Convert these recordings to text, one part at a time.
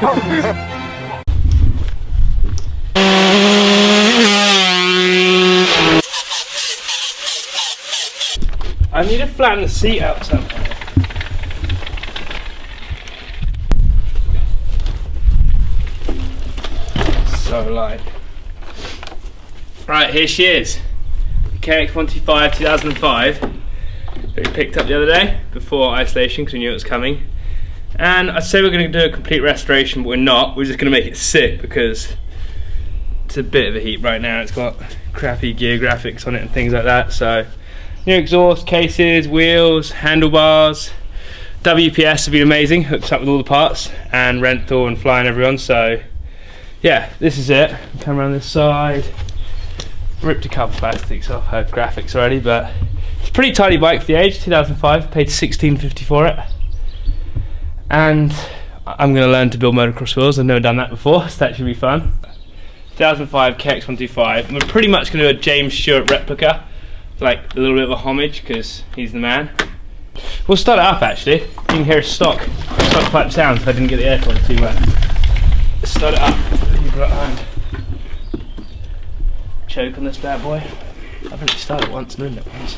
I need to flatten the seat out somehow. So light. Right, here she is. KX125 2005 that we picked up the other day before isolation because we knew it was coming. And I'd say we're going to do a complete restoration, but we're not. We're just going to make it sick because it's a bit of a heat right now. It's got crappy gear graphics on it and things like that. So new exhaust, cases, wheels, handlebars. WPS have been amazing, hooked up with all the parts, and Renthal and flying everyone. So yeah, this is it. Come around this side. Ripped a couple plastics off her graphics already, but it's a pretty tidy bike for the age. 2005, paid $16.50 for it. And I'm going to learn to build motocross wheels. I've never done that before, so that should be fun. 2005 KX125. And we're pretty much going to do a James Stewart replica. Like a little bit of a homage because he's the man. We'll start it up actually. You can hear a stock pipe sound if I didn't get the aircon too much. Let's start it up. Choke on this bad boy. I've already started once and ruined it once.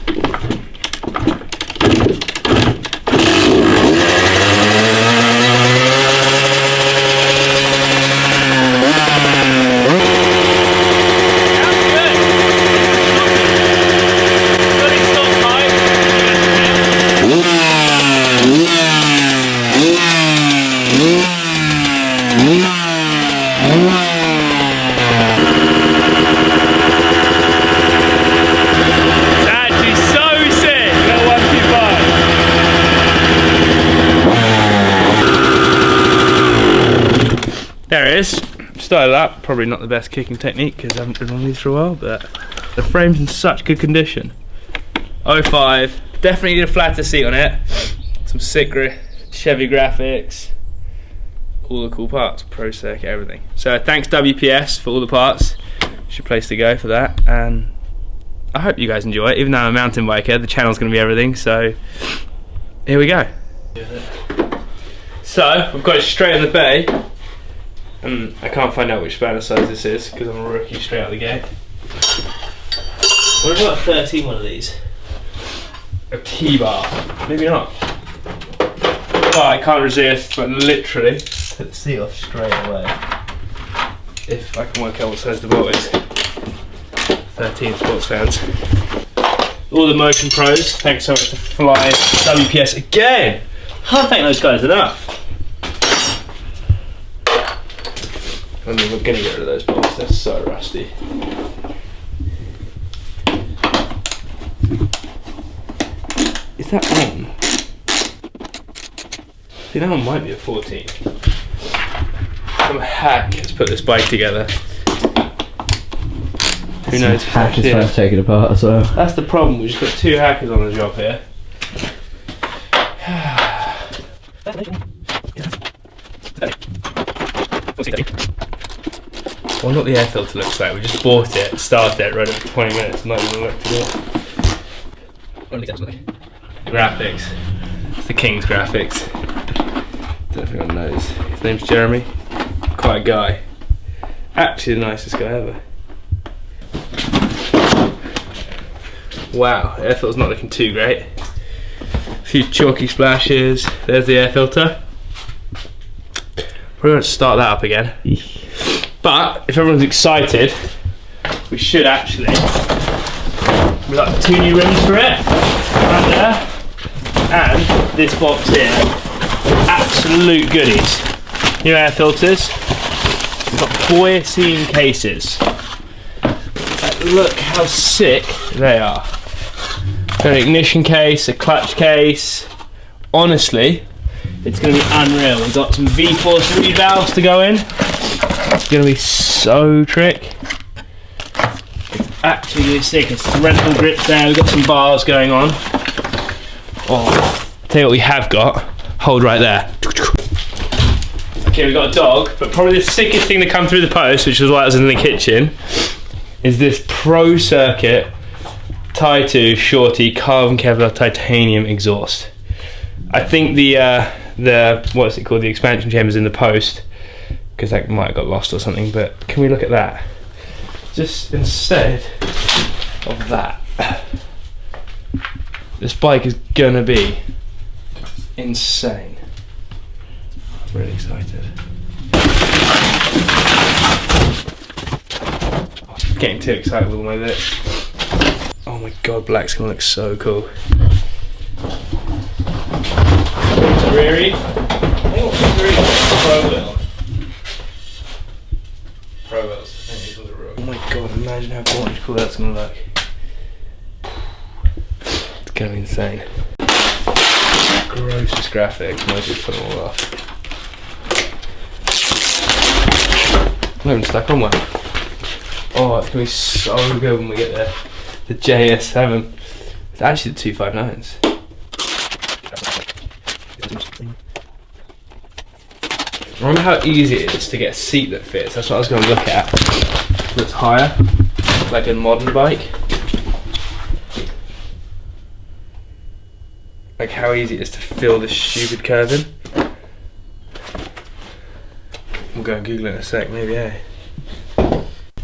There it is. Started up. Probably not the best kicking technique because I haven't been on these for a while, but the frame's in such good condition. 05. Definitely need a flatter seat on it. Some sick Chevy graphics. All the cool parts. Pro circuit, everything. So thanks WPS for all the parts. It's your place to go for that. And I hope you guys enjoy it. Even though I'm a mountain biker, the channel's going to be everything. So here we go. So we've got it straight on the bay. And I can't find out which spanner size this is because I'm a rookie straight out the gate. What about a 13 one of these? A T-bar. Maybe not. Oh, I can't resist, but literally put the seat off straight away. If I can work out what size the bolt is. 13 sports fans. All the motion pros, thanks so much to Fly WPS again. Can't thank those guys enough. I mean, we're gonna get rid of those bolts, they're so rusty. Is that on? See, that one might be a 14. Some hack has put this bike together. Who knows? Hack is trying to take it apart as well. That's the problem, we've just got two hackers on the job here. Well, not the air filter looks like. We just bought it, started it, rode it for 20 minutes, not even looked at it. Graphics. It's the King's graphics. Don't know if anyone knows. His name's Jeremy. Quite a guy. Actually the nicest guy ever. Wow, the air filter's not looking too great. A few chalky splashes. There's the air filter. We're going to start that up again. But if everyone's excited, we should actually. We've got 2 new rims for it, right there, and this box here. Absolute goodies. New air filters. We've got Boyesen cases. Look how sick they are. Got an ignition case, a clutch case. Honestly, it's going to be unreal. We've got some V-force reed valves to go in. It's going to be so trick. It's actually really sick. It's Renthal grips there. We've got some bars going on. Oh, tell you what we have got. Hold right there. Okay, we've got a dog, but probably the sickest thing to come through the post, which was why I was in the kitchen, is this Pro Circuit Tie 2 Shorty carbon Kevlar titanium exhaust. I think the what's it called, the expansion chambers in the post because that might have got lost or something, but can we look at that? Just instead of that, this bike is gonna be insane. I'm really excited. I'm getting too excited with all my bits. Oh my god, black's gonna look so cool. Reary. I think what's Pro wheel. Pro wheels. I think these ones are real. Oh my god, imagine how cool that's gonna look. It's gonna be insane. Grossest graphics, might just put them all off. I'm not even stuck on one. Oh, it's gonna be so good when we get there. The JS7. It's actually the 259s. Remember how easy it is to get a seat that fits? That's what I was going to look at. That's higher, like a modern bike. Like how easy it is to fill this stupid curve in. We'll go and Google it in a sec, maybe, eh?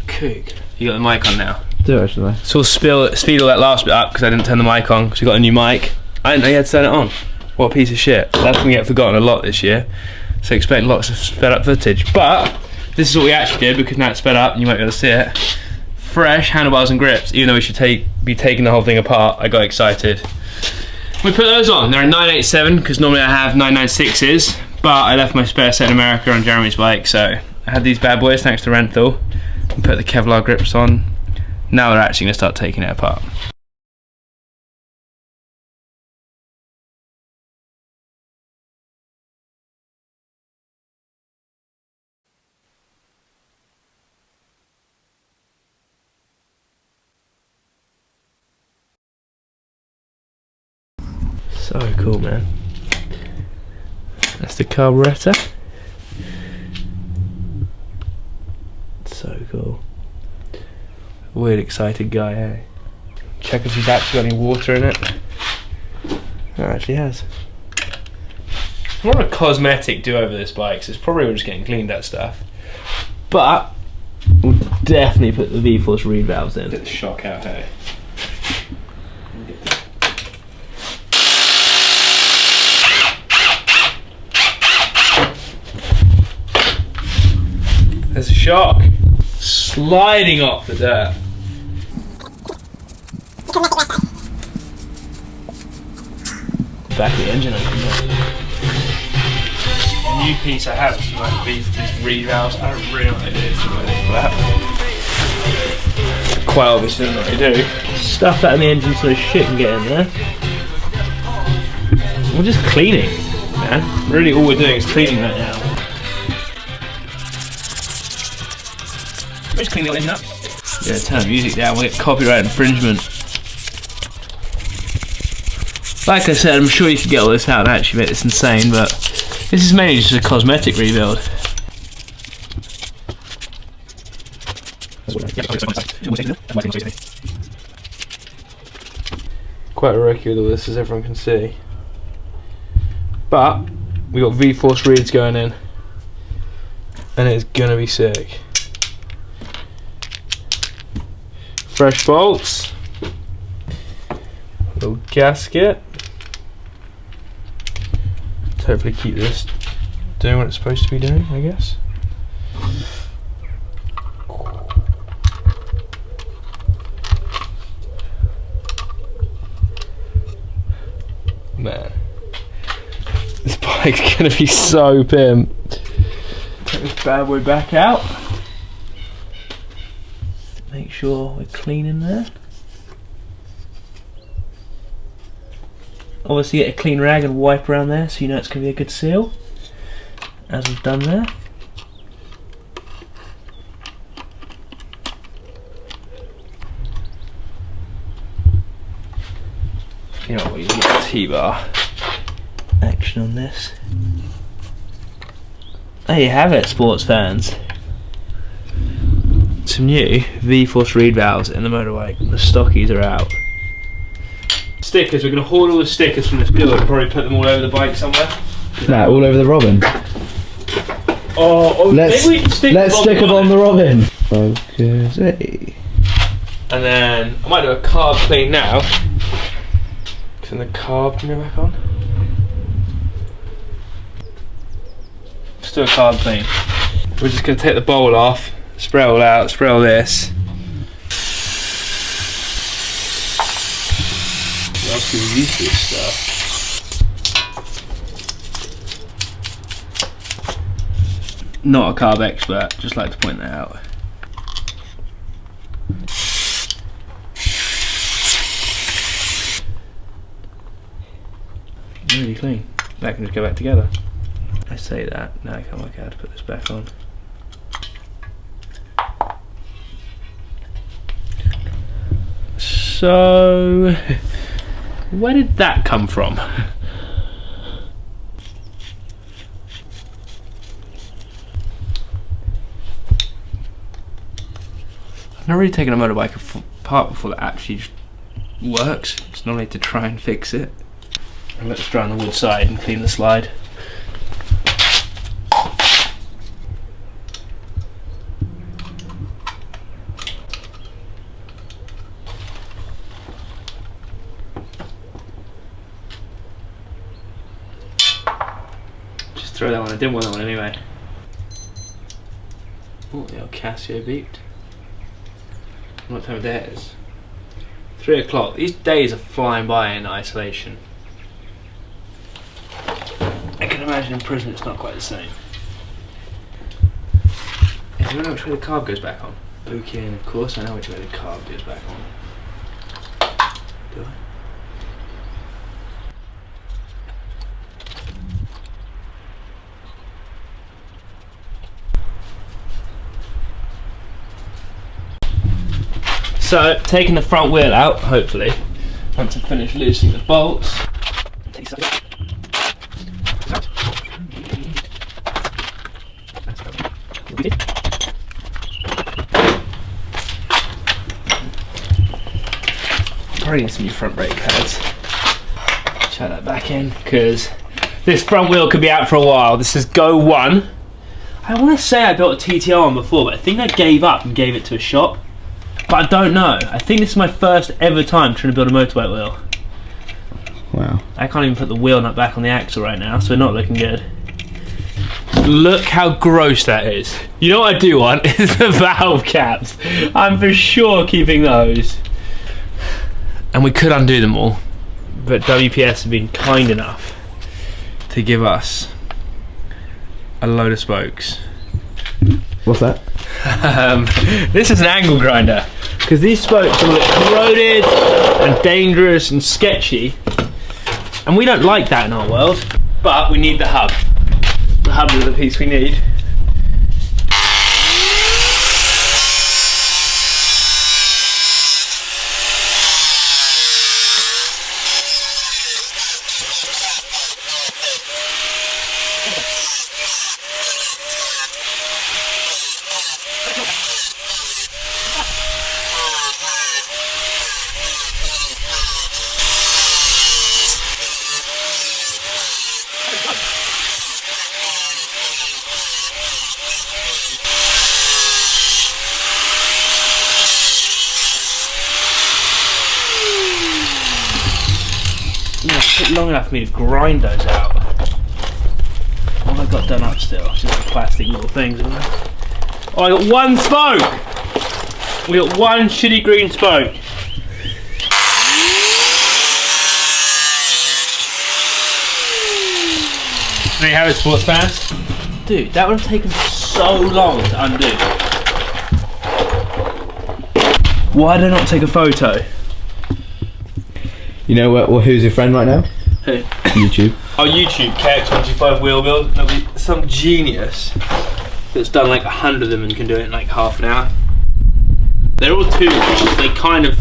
Cook. You got the mic on now? Do actually. So we'll speed all that last bit up because I didn't turn the mic on because we got a new mic. I didn't know you had to turn it on. What a piece of shit. That's going to get forgotten a lot this year. So expect lots of sped up footage. But this is what we actually did because now it's sped up and you might be able to see it. Fresh handlebars and grips. Even though we should be taking the whole thing apart, I got excited. We put those on. They're a 987 because normally I have 996s. But I left my spare set in America on Jeremy's bike. So I had these bad boys thanks to Renthal. And put the Kevlar grips on. Now we're actually going to start taking it apart. So cool, man. That's the carburetor. So cool. Weird excited guy, eh? Check if he's actually got any water in it. It actually has. It's more of a cosmetic do over this bike, so it's probably just getting cleaned, that stuff. But we'll definitely put the V-Force reed valves in. Get the shock out, hey? There's a shock sliding off the dirt. Back of the engine open. A new piece I have is like these reed valves. I don't really know what they do. It's really flat. Quite obviously don't know what they do. Stuff that in the engine so shit can get in there. We're just cleaning, man. Really all we're doing is cleaning right now. Just clean the engine up. Yeah, turn the music down, we'll get copyright infringement. Like I said, I'm sure you could get all this out and actually make this insane, but this is mainly just a cosmetic rebuild. Quite a rookie with all this, as everyone can see. But we got V-Force reeds going in, and it's gonna be sick. Fresh bolts, little gasket. Let's hopefully keep this doing what it's supposed to be doing, I guess. Man, this bike's gonna be so pimp. Take this bad boy back out. Make sure we're clean in there. Obviously get a clean rag and wipe around there so you know it's going to be a good seal, as we've done there. You know what, we can get a T-bar action on this. There you have it, sports fans. Some new V-Force reed valves in the motorbike. The stockies are out. Stickers, we're going to hoard all the stickers from this build and probably put them all over the bike somewhere. Nah, all over the Robin. let's maybe we can stick them on the Robin. Focus. Hey. And then I might do a carb clean now. Can the carb can go back on? Let's do a carb clean. We're just going to take the bowl off, spray it all out, spray all this. What else can we use this stuff? Not a carb expert, just like to point that out. Really clean. That can just go back together. I say that, now I can't work out how to put this back on. So, where did that come from? I've never really taken a motorbike apart before that actually just works. It's normally to try and fix it. And let's dry on the wood side and clean the slide. Just throw that one, I didn't want that one anyway. Oh, the old Casio beeped. What time of day it is? 3 o'clock. These days are flying by in isolation. I can imagine in prison it's not quite the same. Do you know which way the carb goes back on? Okay, and of course I know which way the carb goes back on. Do I? So, taking the front wheel out, hopefully, once I finish loosening the bolts. Take some out. Probably need some new front brake pads. Chuck that back in, because this front wheel could be out for a while. This is Go 1. I want to say I built a TTO on before, but I think I gave up and gave it to a shop. But I don't know. I think this is my first ever time trying to build a motorbike wheel. Wow. I can't even put the wheel nut back on the axle right now, so we're not looking good. Look how gross that is. You know what I do want is the valve caps. I'm for sure keeping those. And we could undo them all, but WPS have been kind enough to give us a load of spokes. What's that? This is an angle grinder, because these spokes will look corroded and dangerous and sketchy, and we don't like that in our world, but we need the hub. The hub is the piece we need. It took long enough for me to grind those out. What have I got done up still? Just the plastic little things, isn't it? Oh, I got one spoke! We got one shitty green spoke. There you have it, sports fans. Dude, that would have taken so long to undo. Why did I not take a photo? You know what? Well, who's your friend right now? Who? YouTube. Oh, YouTube, KX25 wheel build. There'll be some genius that's done like 100 of them and can do it in like half an hour. They're all 2 cross. They kind of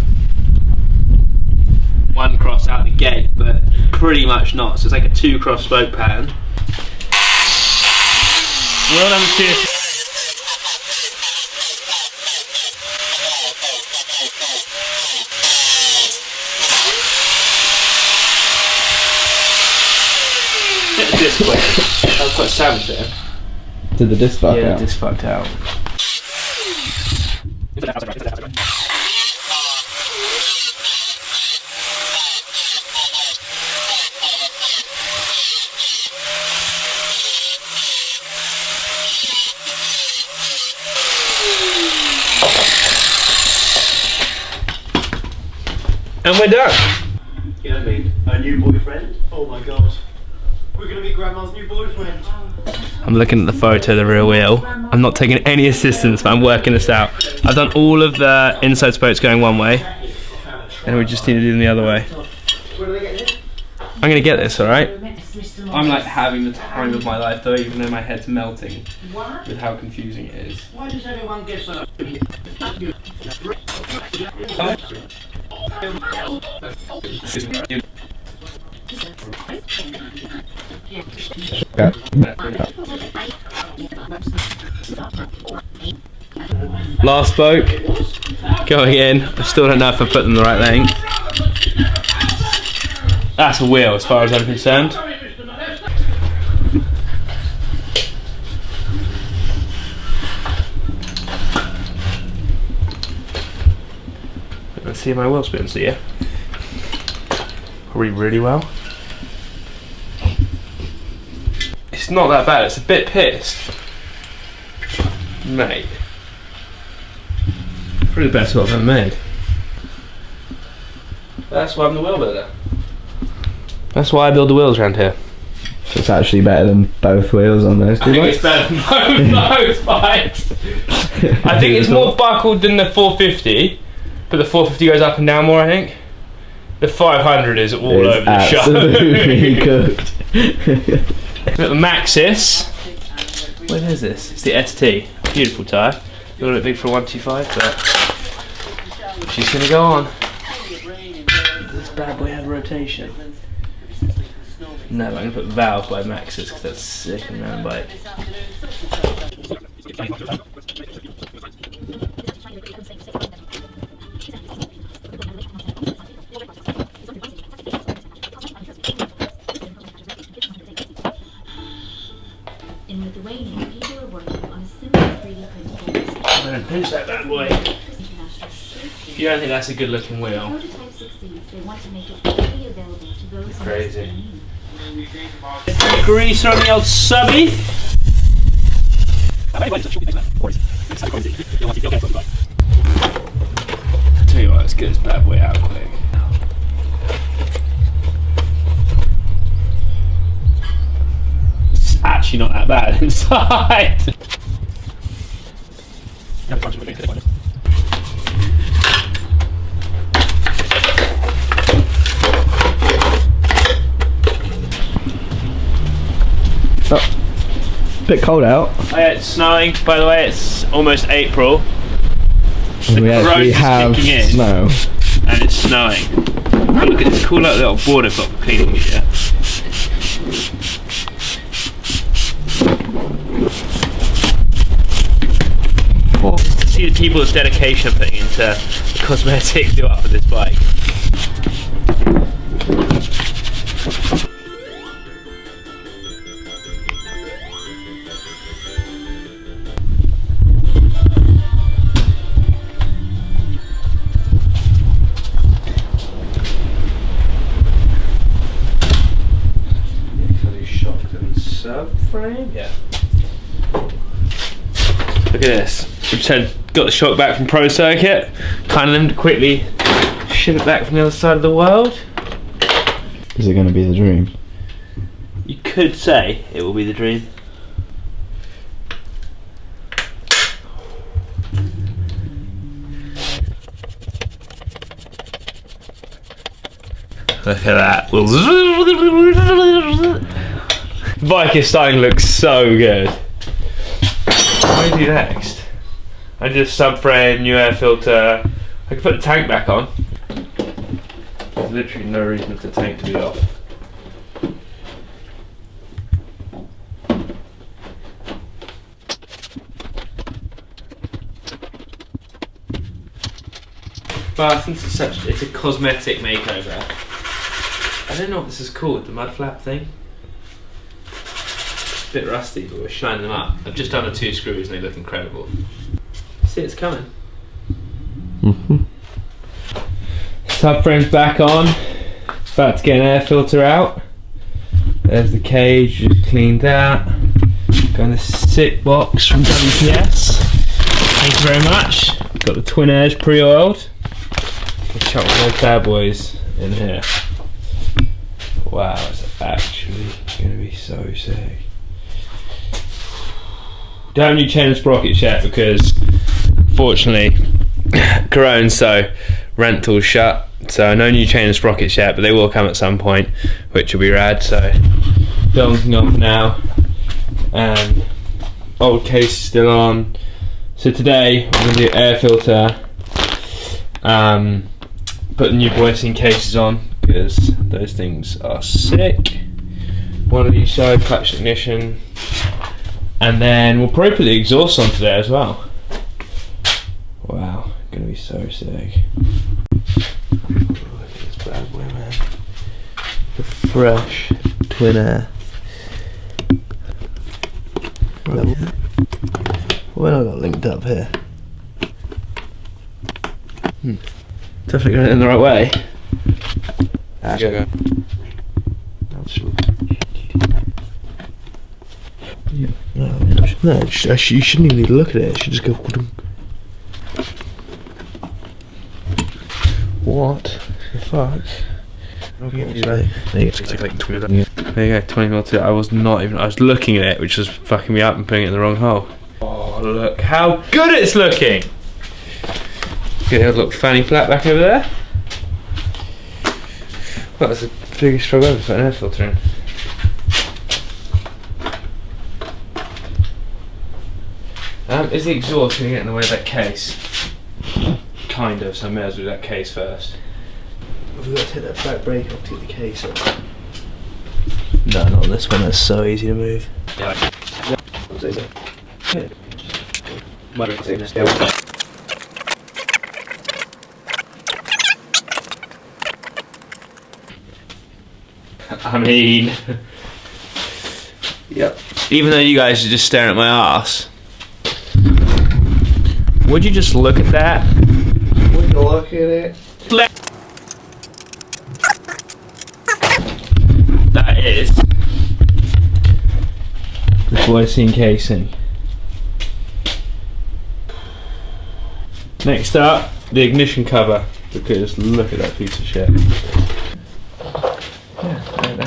1 cross out the gate, but pretty much not. So it's like a 2 cross spoke pattern. Well done, cheers. This way. That was quite savage there. Did the disc fuck Yeah, out? disc fucked out. And we're done. You know what I mean? A new boyfriend? Oh my god. We're gonna be grandma's new boyfriend. I'm looking at the photo of the rear wheel. I'm not taking any assistance, but I'm working this out. I've done all of the inside spokes going one way, and we just need to do them the other way. I'm gonna get this, alright? I'm like having the time of my life though, even though my head's melting with how confusing it is. Why does everyone get so... Last spoke going in. I still don't know if I've put them the right length. That's a wheel as far as I'm concerned. Let's see my wheel spins here. Probably really well. It's not that bad, it's a bit pissed. Mate. Probably the best wheel I've ever made. That's why I'm the wheel builder. That's why I build the wheels around here. So it's actually better than both wheels on those two I think bikes? it's better than both bikes. I think it's more buckled than the 450, but the 450 goes up and down more, I think. The 500 is all over the shop. Absolutely cooked. We've got the Maxxis. What is this? It's the ST. Beautiful tyre. A little bit big for a 125, but she's gonna go on. This bad boy had rotation. No, I'm gonna put valve by Maxxis because that's sick and round bike. In Lithuania, people are working on a similar 3D printed I'm gonna pinch that bad boy. If you don't think that's a good looking wheel, prototype succeeds. They want to make it freely available to those crazy. in need. Grease on the old subby. I'll tell you what, let's get this bad boy out quick. It's actually not that bad inside. Bit cold out. Oh yeah, it's snowing, by the way, it's almost April. And we actually road's have kicking in. snow. And it's snowing. Oh, look at this cool little board I've got for cleaning here. Oh, see the people's dedication putting into the cosmetic do up of this bike. Subframe? Yeah. Look at this. We've got the shock back from Pro Circuit. Kind of them to quickly ship it back from the other side of the world. Is it going to be the dream? You could say it will be the dream. Look at that. Bike is starting to look so good. What do I do next? I just subframe, new air filter. I can put the tank back on. There's literally no reason for the tank to be off. But since it's a cosmetic makeover, I don't know what this is called, the mud flap thing. a bit rusty, but we're shining them up. I've just done the 2 screws and they look incredible. See, it's coming. Subframe's back on. About to get an air filter out. There's the cage, just cleaned that. Got in the sit box from WPS. Thank you very much. Got the twin airs pre-oiled. We'll chuck those bad boys in here. Wow, it's actually going to be so sick. Don't have new chain and sprockets yet because unfortunately Corona, so Renthal's shut, so no new chain and sprockets yet, but they will come at some point, which will be rad. So filming off now, and old case is still on. So today we're going to do air filter, put the new Boyesen cases on because those things are sick. One on each side, clutch ignition, and then we'll probably put the exhaust on today as well. Wow, gonna be so sick. Look at this bad boy, man. The fresh twin air. When I got linked up here. Definitely going in the right way. Yeah. No, you shouldn't even need to look at it. It should just go. What the fuck? There you go, 20mm. I was not even. I was looking at it, which was fucking me up and putting it in the wrong hole. Oh, look how good it's looking! Get a little fanny flap back over there. Well, that's the biggest struggle ever, putting an air filter in. Is the exhaust going to get in the way of that case? Kind of, so I may as well do that case first. We've got to take that back brake off to get the case off. No, not on this one, that's so easy to move. Yeah. I mean, yep. Even though you guys are just staring at my ass, would you just look at that? Would you look at it? That is the Boyesen casing. Next up, the ignition cover, because look at that piece of shit. Yeah,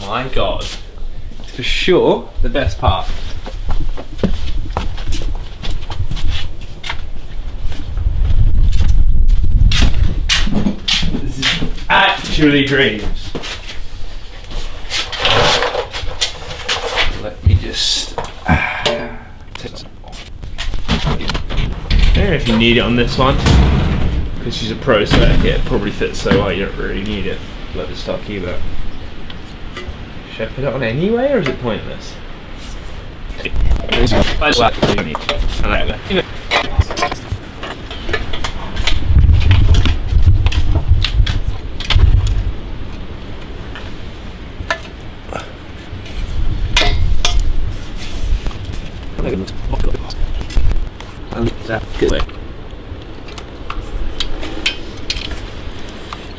my god. For sure, the best part. This is actually dreams. Let me just take some. I don't know if you need it on this one, because she's a pro circuit, it probably fits so well you don't really need it. Let it stock either. Should I put it on anyway, or is it pointless?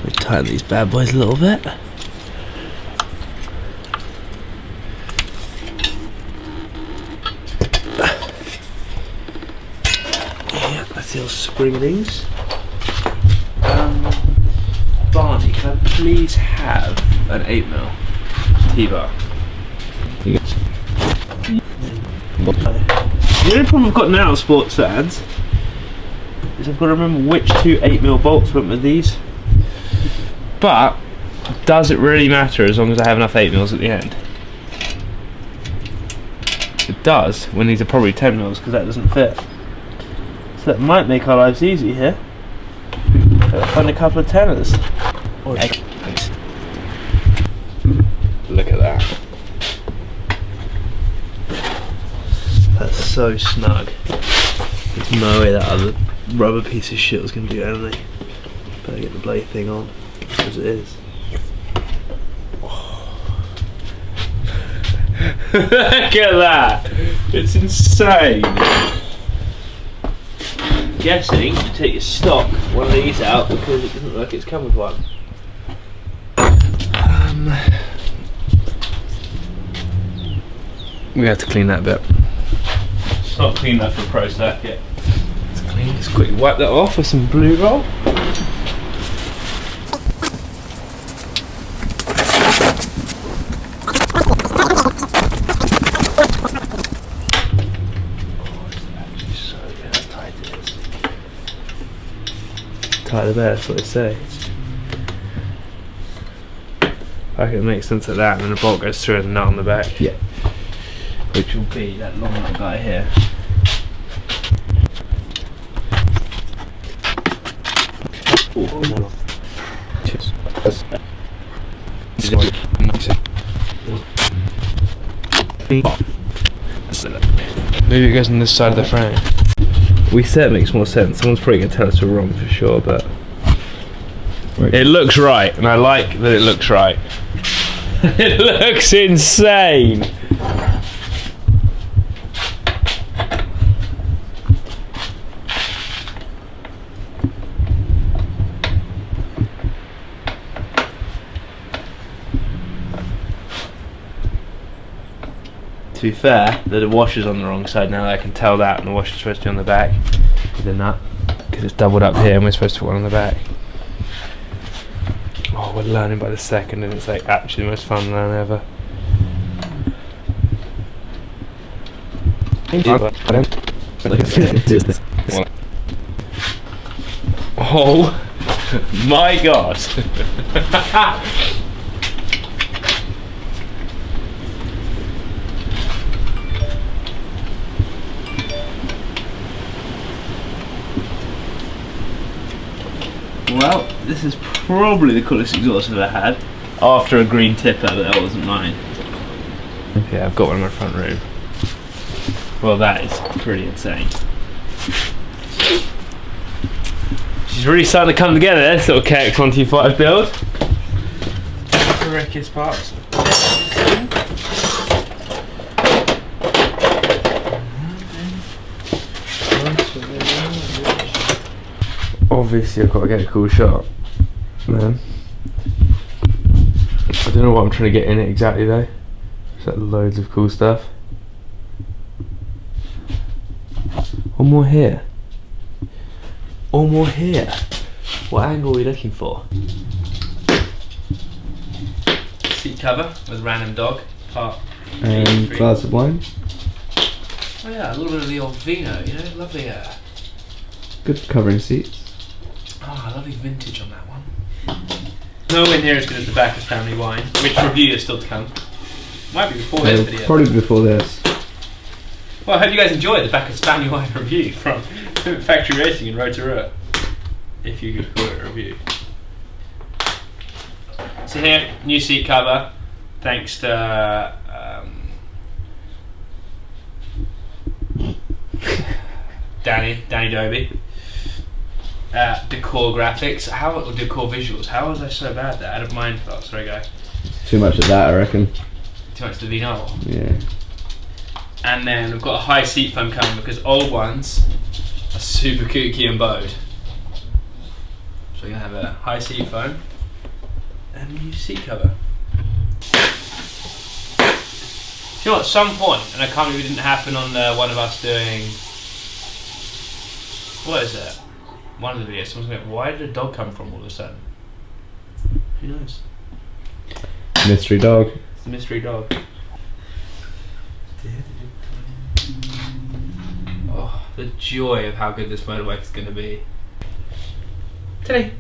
We tighten these bad boys a little bit. Springlings. Barney, can I please have an 8mm T-bar? The only problem I've got now, sports fans, is I've got to remember which 2 8mm bolts went with these. But does it really matter as long as I have enough 8mm at the end? It does when these are probably 10mm because that doesn't fit. So that might make our lives easy here. Find a couple of tenors. Look at that. That's so snug. There's no way that other rubber piece of shit was going to do anything. Better get the bloody thing on, as it is. Look at that! It's insane. I'm guessing to take your stock one of these out because it doesn't look like it's come with one. We have to clean that bit. It's not clean enough for a pro circuit. It's clean. Just quickly wipe that off with some blue roll. Tight the bear, that's what they say. I can make sense of that, and then the bolt goes through and the nut on the back. Yeah. Which will be that long little guy here. Maybe it goes on this side of the frame. We said it makes more sense. Someone's probably going to tell us we're wrong for sure, but it looks right, and I like that it looks right. It looks insane. To be fair, the washer's on the wrong side now. I can tell that, and the washer's supposed to be on the back with the nut because it's doubled up here, and we're supposed to put one on the back. Oh, we're learning by the second, and it's like actually the most fun learn ever. Oh my god. Well, this is probably the coolest exhaust I've ever had. After a green tipper, but that wasn't mine. Okay, I've got one in my front room. Well, that is pretty insane. She's really starting to come together, this little KX125 build. The wreckiest parts. Obviously I've got to get a cool shot, man. I don't know what I'm trying to get in it exactly though. There's like loads of cool stuff. One more here. One more here. What angle are we looking for? Seat cover with random dog. Part And glass of wine. Oh yeah, a little bit of the old vino, you know, lovely Good for covering seats. Oh, lovely vintage on that one. Nowhere near as good as the Bacchus family wine, which review is still to come. Might be before this video. Probably before this. Well, I hope you guys enjoyed the Bacchus family wine review from Factory Racing in Rotorua. If you could call it a review. So here, new seat cover, thanks to Danny Dobie. Decor graphics, decor visuals. How was I so bad there? I don't mind that. Sorry, guy. Too much of that, I reckon. Too much to the vino. Yeah. And then we've got a high seat foam coming because old ones are super kooky and bowed. So we're gonna have a high seat foam and a new seat cover. You know, at some point, and I can't believe it didn't happen on one of us doing. What is it? One of the videos, someone's going, why did a dog come from all of a sudden? Who knows? Mystery dog. It's the mystery dog. Oh, the joy of how good this motorbike is going to be. Today.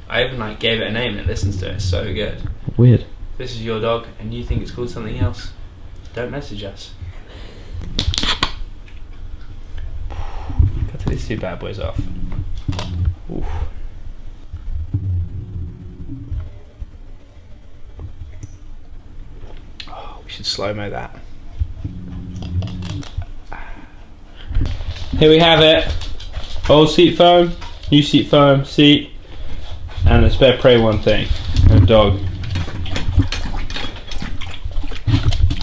I even gave it a name and it listens to it. It's so good. Weird. If this is your dog and you think it's called something else, don't message us. Got these two bad boys off. Oof. Oh, we should slow-mo that. Here we have it. Old seat foam, new seat foam, seat, and a spare prey one thing, and a dog.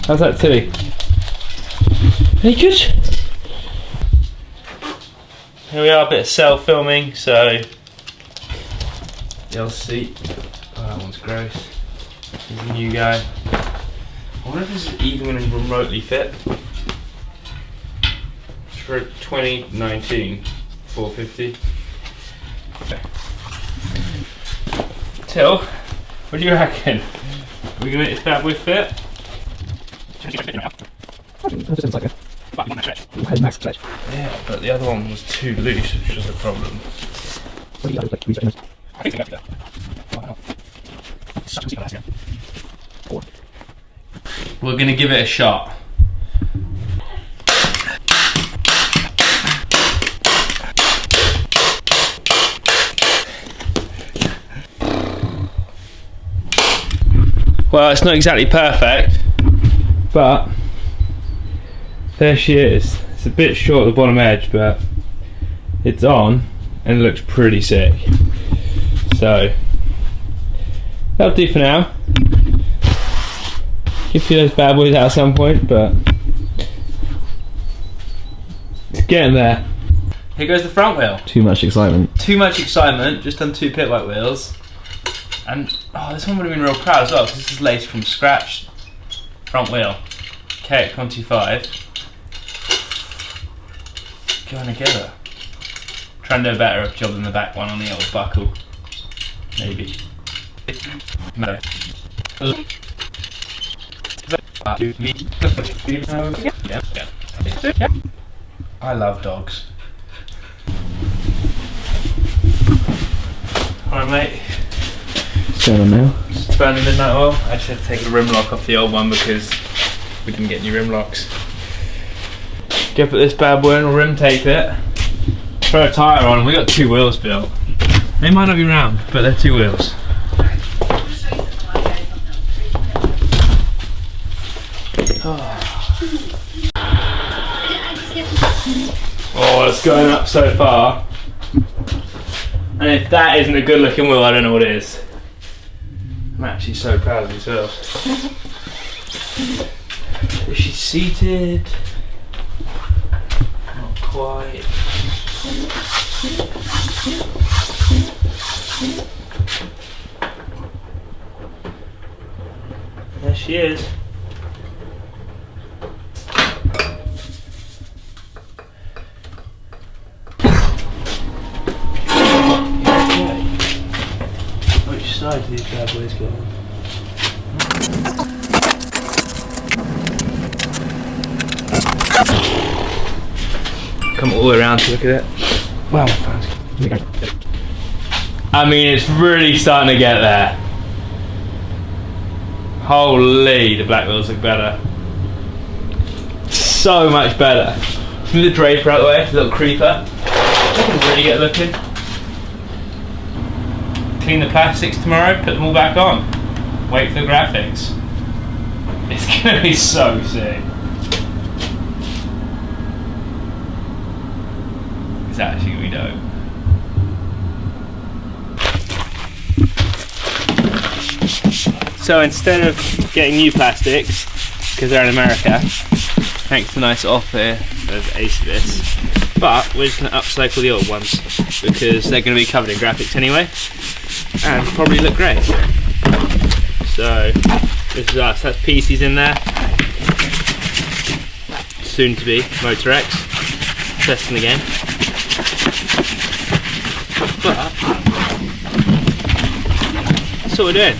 How's that Tilly? Any good? Here we are, a bit of self-filming, so you'll see. Oh, that one's gross. He's a new guy. I wonder if this is even going to remotely fit. It's for a 2019 450. Okay. Till, what do you reckon? Are we going to make this bad boy fit? Yeah, but the other one was too loose, which was the problem. We're going to give it a shot. Well, it's not exactly perfect, but there she is. It's a bit short at the bottom edge, but it's on and it looks pretty sick. So that'll do for now. Give you those bad boys out at some point, but it's getting there. Here goes the front wheel. Too much excitement. Too much excitement, just done 2 pit white wheels. And oh, this one would have been real proud as well, because this is laced from scratch. Front wheel, KX125. Going together. Try and do a better job than the back one on the old buckle. Maybe. No. I love dogs. Alright mate. What's going on now? Just burn the midnight oil. I just had to take the rim lock off the old one because we didn't get new rim locks. Go put this bad boy in, we'll rim tape it. Throw a tyre on, and we got 2 wheels built. They might not be round, but they're 2 wheels. Oh, it's going up so far. And if that isn't a good looking wheel, I don't know what is. I'm actually so proud of myself. Is she seated? Not quite. There she is. Which side do these bad boys go on? Come all the way around to look at it. Wow, I mean, it's really starting to get there. Holy, the black wheels look better. So much better. Move the draper out of the way, the little creeper. I can really get looking. Clean the plastics tomorrow, put them all back on. Wait for the graphics. It's gonna be so sick. It's actually gonna be dope. So instead of getting new plastics, because they're in America, thanks to the nice offer of Ace, but we're just going to upcycle the old ones because they're going to be covered in graphics anyway and probably look great. So this is us, that's PC's in there, soon to be Motor X, testing the game. But that's what we're doing.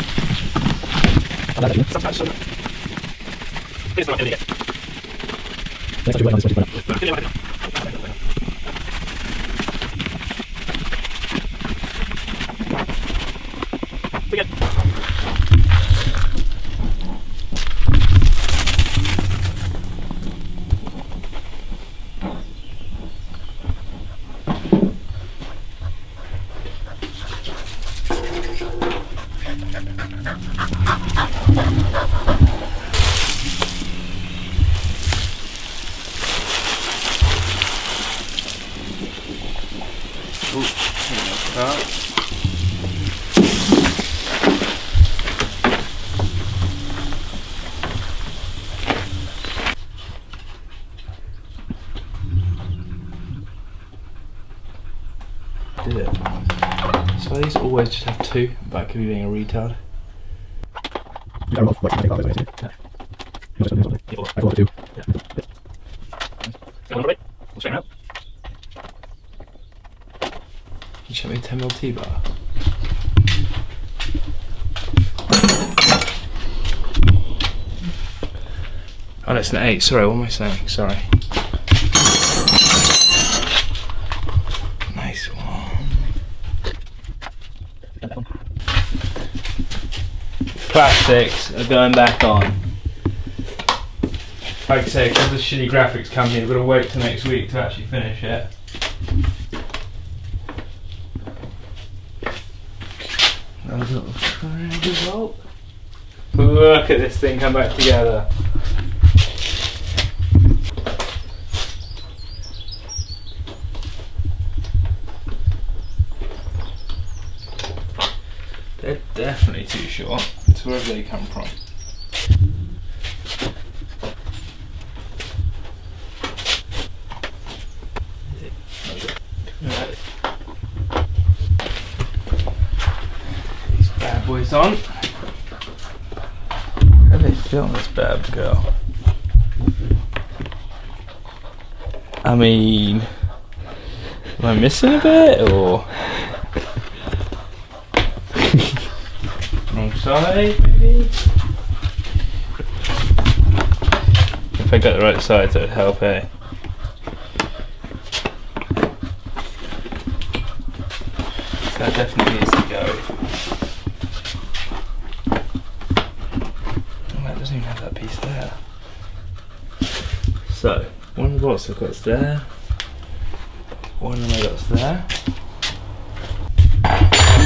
So these always just have 2, but I could be being a retard. You show me a 10mm T-bar. Oh, that's an 8. Sorry, what am I saying? Sorry. Nice one. Plastics are going back on. Like I say, because of the shitty graphics company, we've got to wait till next week to actually finish it. Another little triangle bolt. Look at this thing come back together. They're definitely too short. It's wherever they come from. These bad boys on. How do they film this bad girl? I mean, am I missing a bit or? Wrong side, maybe? If I got the right side, that would help, eh? That definitely needs to go. Oh, that doesn't even have that piece there. So, one of the bolts I've got is there. One of my got's there.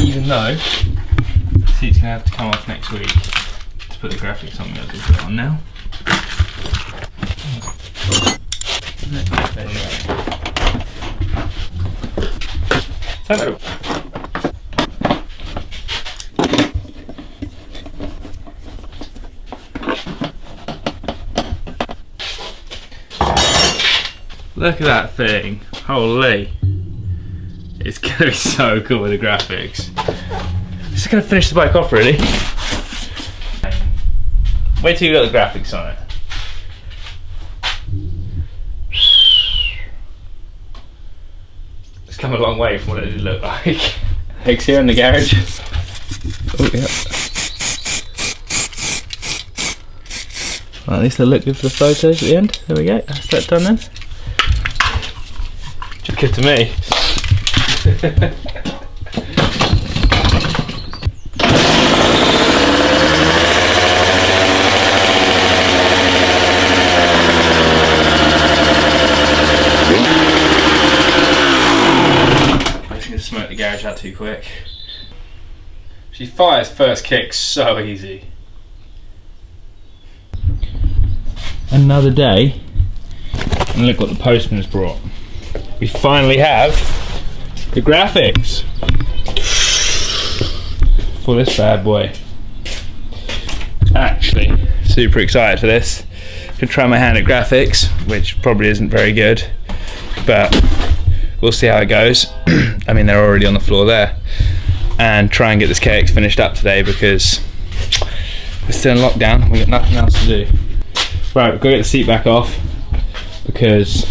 Even though the seat's gonna have to come off next week to put the graphics on, I'm gonna put it on now. There you go. Hello. Look at that thing. Holy. It's gonna be so cool with the graphics. This is gonna finish the bike off, really. Wait till you got the graphics on it. It's come a long way from what it did look like. Higgs here in the garage. Oh yeah. Well, at least they look good for the photos at the end. There we go. That's that done then. Just good to me. I'm just gonna smoke the garage out too quick. She fires first kick so easy. Another day, and look what the postman's brought. We finally have the graphics for this bad boy. Actually, super excited for this. Could try my hand at graphics, which probably isn't very good, but we'll see how it goes. I mean, they're already on the floor there. And try and get this KX finished up today because we're still in lockdown. We've got nothing else to do. Right, we've got to get the seat back off because,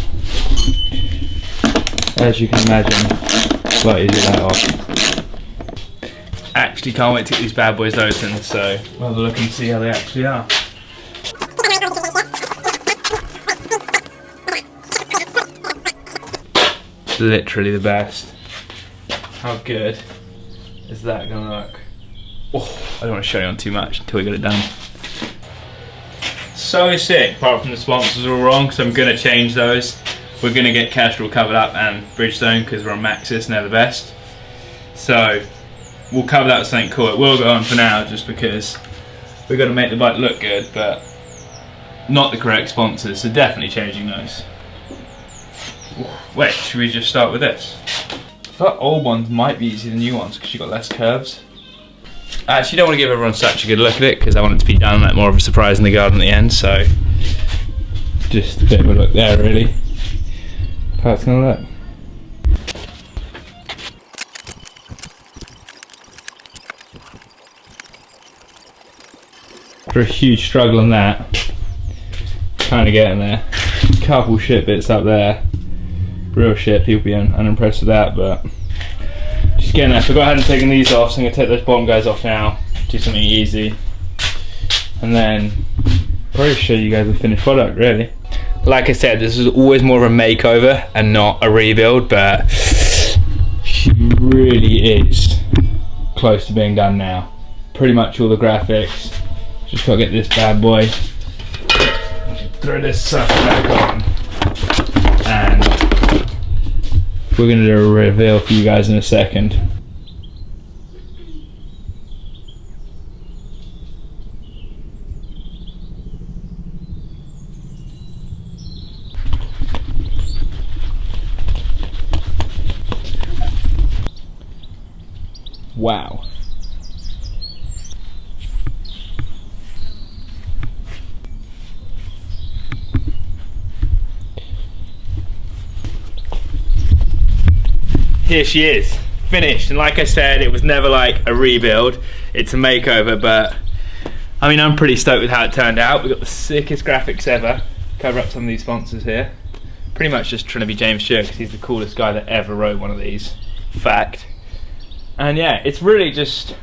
as you can imagine, it's a lot easier that off. Actually can't wait to get these bad boys open, so we'll have a look and see how they actually are. Literally the best. How good is that gonna look? Oh, I don't want to show you on too much until we get it done. So sick, apart from the sponsors are all wrong, so I'm gonna change those. We're gonna get Castrol covered up and Bridgestone because we're on Maxxis and they're the best. So we'll cover that with something cool. It will go on for now just because we're gonna make the bike look good, but not the correct sponsors, so definitely changing those. Wait, should we just start with this? I thought old ones might be easier than new ones because you've got less curves. I actually don't want to give everyone such a good look at it because I want it to be done like more of a surprise in the garden at the end, so just a bit of a look there really. How it's gonna look. after a huge struggle on that, kind of getting there. Couple shit bits up there, real shit, people be unimpressed with that, but just getting there. So I got ahead and taken these off, so I'm going to take those bottom guys off now, do something easy, and then probably show you guys the finished product, really. Like I said, this is always more of a makeover and not a rebuild, but she really is close to being done now. Pretty much all the graphics. Just gotta get this bad boy, throw this sucker back on, and we're gonna do a reveal for you guys in a second. Wow. Here she is, finished, and like I said, it was never like a rebuild, it's a makeover, but I mean, I'm pretty stoked with how it turned out. We've got the sickest graphics ever. Cover up some of these sponsors here. Pretty much just trying to be James Stewart because he's the coolest guy that ever wrote one of these. Fact. And yeah, it's really just,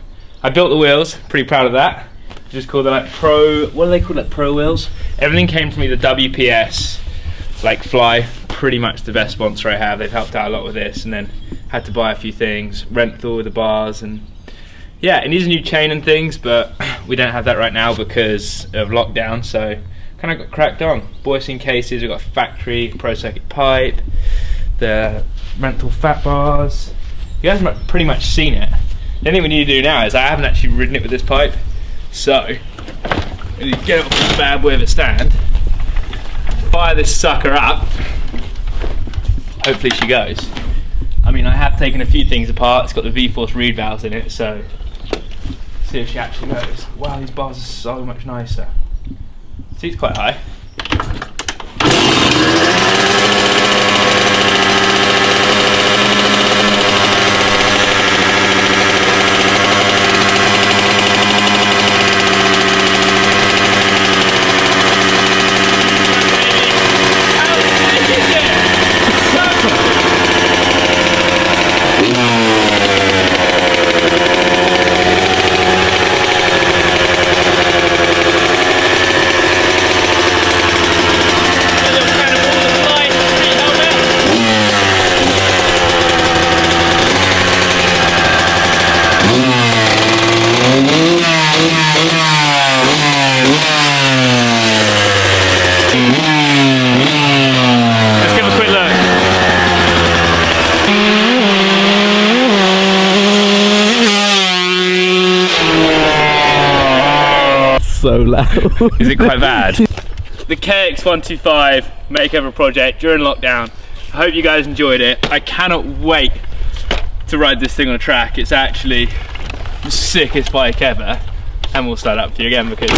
I built the wheels, pretty proud of that. Just called them like pro, what do they call it, pro wheels? Everything came from either WPS, like Fly, pretty much the best sponsor I have. They've helped out a lot with this, and then had to buy a few things, Renthal with the bars, and yeah, it needs a new chain and things, but we don't have that right now because of lockdown, so kind of got cracked on. Boyesen cases, we've got factory pro circuit pipe, the Renthal fat bars. You guys have pretty much seen it. The only thing we need to do now is I haven't actually ridden it with this pipe, so we need to get it off the bad boy of a stand, fire this sucker up, hopefully she goes. I mean, I have taken a few things apart. It's got the V-force reed valves in it, so see if she actually goes. Wow, these bars are so much nicer. See, it's quite high. So loud. Is it quite bad? The KX125 makeover project during lockdown. I hope you guys enjoyed it. I cannot wait to ride this thing on a track. It's actually the sickest bike ever. And we'll start up for you again because